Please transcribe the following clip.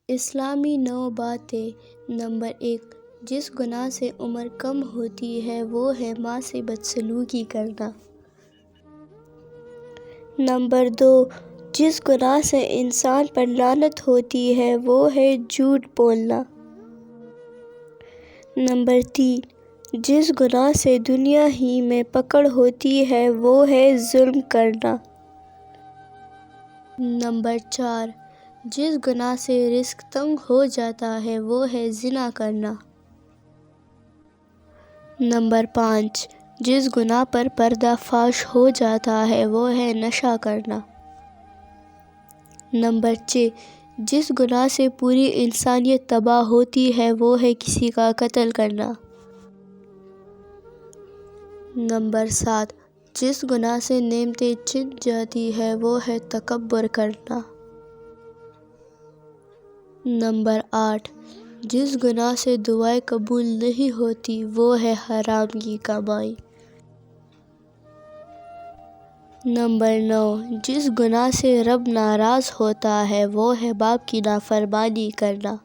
اسلامی 9 باتیں۔ نمبر 1، جس گناہ سے عمر کم ہوتی ہے وہ ہے ماں سے بدسلوکی کرنا۔ نمبر 2، جس گناہ سے انسان پر لعنت ہوتی ہے وہ ہے جھوٹ بولنا۔ نمبر 3، جس گناہ سے دنیا ہی میں پکڑ ہوتی ہے وہ ہے ظلم کرنا۔ نمبر 4، جس گناہ سے رزق تنگ ہو جاتا ہے وہ ہے زنا کرنا۔ نمبر 5، جس گناہ پر پردہ فاش ہو جاتا ہے وہ ہے نشہ کرنا۔ نمبر 6، جس گناہ سے پوری انسانیت تباہ ہوتی ہے وہ ہے کسی کا قتل کرنا۔ نمبر 7، جس گناہ سے نعمتیں چھن جاتی ہے وہ ہے تکبر کرنا۔ نمبر 8، جس گناہ سے دعائیں قبول نہیں ہوتی وہ ہے حرام کی کمائی۔ نمبر 9، جس گناہ سے رب ناراض ہوتا ہے وہ ہے باپ کی نافرمانی کرنا۔